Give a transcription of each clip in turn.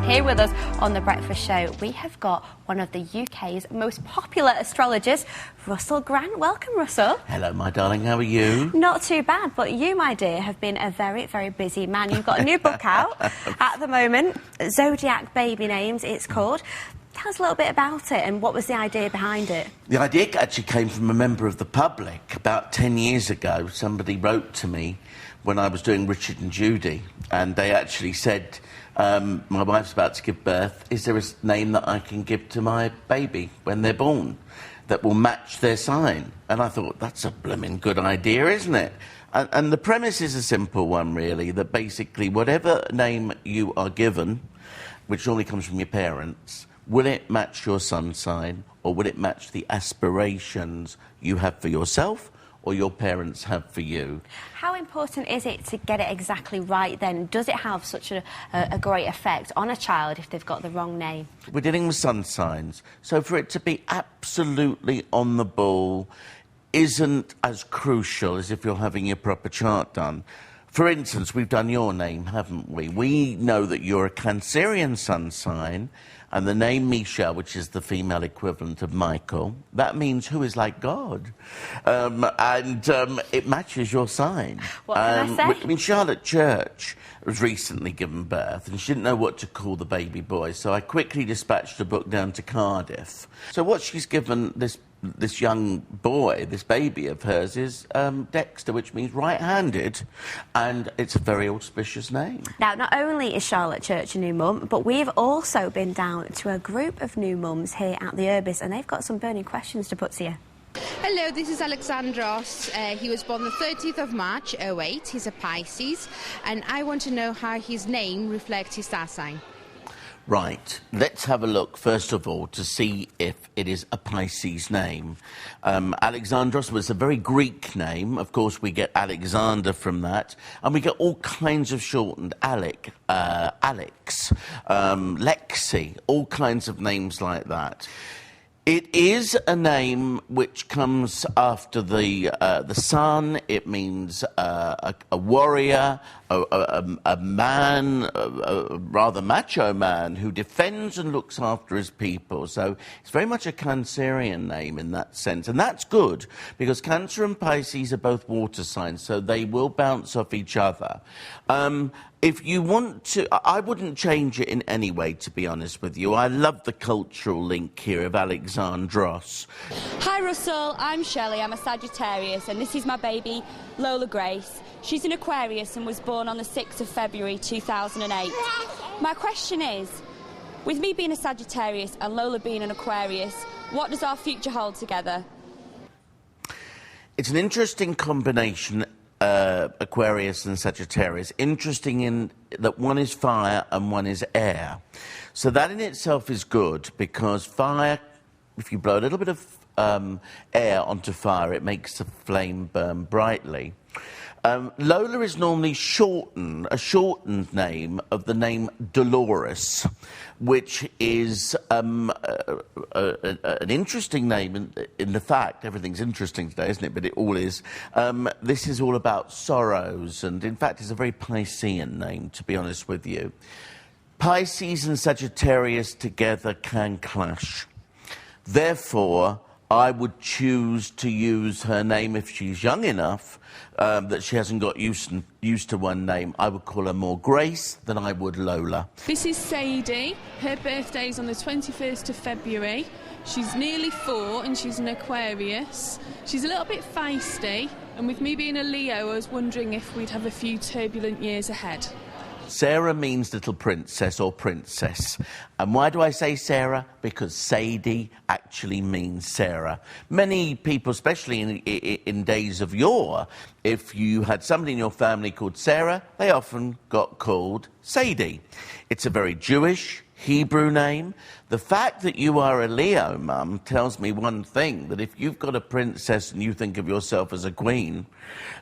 Here with us on The Breakfast Show, we have got one of the UK's most popular astrologers, Russell Grant. Welcome, Russell. Hello, my darling. How are you? Not too bad, but you, my dear, have been a very, very busy man. You've got a new book out at the moment, Zodiac Baby Names, it's called. Tell us a little bit about it and what was the idea behind it? The idea actually came from a member of the public. About 10 years ago, somebody wrote to me when I was doing Richard and Judy, and they actually said, my wife's about to give birth. Is there a name that I can give to my baby when they're born that will match their sign? And I thought, that's a blooming good idea, isn't it? And the premise is a simple one, really, that basically whatever name you are given, which normally comes from your parents, will it match your sun sign, or will it match the aspirations you have for yourself or your parents have for you? How important is it to get it exactly right then? Does it have such a great effect on a child if they've got the wrong name? We're dealing with sun signs, so for it to be absolutely on the ball isn't as crucial as if you're having your proper chart done. For instance, we've done your name, haven't we? We know that you're a Cancerian sun sign, and the name Misha, which is the female equivalent of Michael, that means who is like God. It matches your sign. What can I say? I mean, Charlotte Church was recently given birth, and she didn't know what to call the baby boy, so I quickly dispatched a book down to Cardiff. So what she's given this young boy, this baby of hers, is Dexter, which means right-handed, and it's a very auspicious name. Now, not only is Charlotte Church a new mum, but we've also been down to a group of new mums here at the Urbis, and they've got some burning questions to put to you. Hello, this is Alexandros. He was born the 30th of March, 08. He's a Pisces, and I want to know how his name reflects his star sign. Right, let's have a look, first of all, to see if it is a Pisces name. Alexandros was a very Greek name. Of course, we get Alexander from that. And we get all kinds of shortened, Alex, Lexi, all kinds of names like that. It is a name which comes after the sun. It means a warrior, a man, a rather macho man who defends and looks after his people. So it's very much a Cancerian name in that sense. And that's good, because Cancer and Pisces are both water signs, so they will bounce off each other. If you want to, I wouldn't change it in any way, to be honest with you. I love the cultural link here of Alexandros. Hi Russell, I'm Shelley, I'm a Sagittarius, and this is my baby, Lola Grace. She's an Aquarius and was born on the 6th of February 2008. My question is, with me being a Sagittarius and Lola being an Aquarius, what does our future hold together? It's an interesting combination, Aquarius and Sagittarius. Interesting in that one is fire and one is air. So that in itself is good, because fire, if you blow a little bit of air onto fire, it makes the flame burn brightly. Lola is normally a shortened name of the name Dolores, which is an interesting name in the fact, everything's interesting today, isn't it? But it all is. This is all about sorrows, and in fact it's a very Piscean name, to be honest with you. Pisces and Sagittarius together can clash. Therefore, I would choose to use her name if she's young enough, that she hasn't got used to one name. I would call her more Grace than I would Lola. This is Sadie. Her birthday is on the 21st of February. She's nearly 4 and she's an Aquarius. She's a little bit feisty, and with me being a Leo, I was wondering if we'd have a few turbulent years ahead. Sarah means little princess or princess. And why do I say Sarah? Because Sadie actually means Sarah. Many people, especially in days of yore, if you had somebody in your family called Sarah, they often got called Sadie. It's a very Jewish, Hebrew name. The fact that you are a Leo, Mum, tells me one thing, that if you've got a princess and you think of yourself as a queen,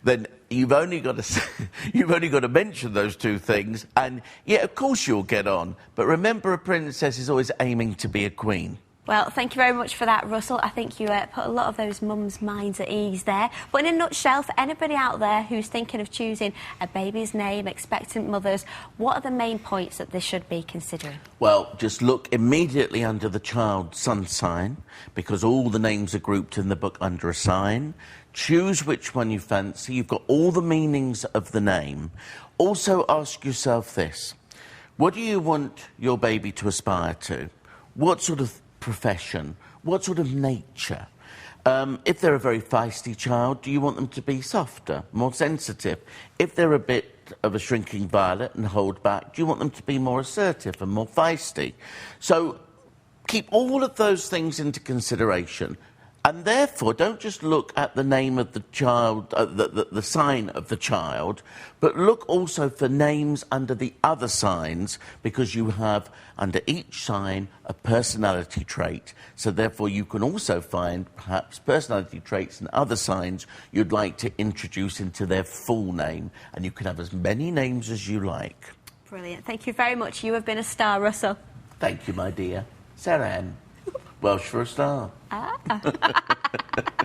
then you've only got to mention those two things, and yeah, of course you'll get on. But remember, a princess is always aiming to be a queen. Well, thank you very much for that, Russell. I think you put a lot of those mums' minds at ease there. But in a nutshell, for anybody out there who's thinking of choosing a baby's name, expectant mothers, what are the main points that they should be considering? Well, just look immediately under the child's sun sign, because all the names are grouped in the book under a sign. Choose which one you fancy. You've got all the meanings of the name. Also ask yourself this: what do you want your baby to aspire to? What sort of profession? What sort of nature? If they're a very feisty child, do you want them to be softer, more sensitive? If they're a bit of a shrinking violet and hold back, do you want them to be more assertive and more feisty? So keep all of those things into consideration. And therefore, don't just look at the name of the child, the sign of the child, but look also for names under the other signs, because you have, under each sign, a personality trait. So therefore, you can also find, perhaps, personality traits and other signs you'd like to introduce into their full name. And you can have as many names as you like. Brilliant. Thank you very much. You have been a star, Russell. Thank you, my dear. Sarah Ann. Welsh for a star. Ah.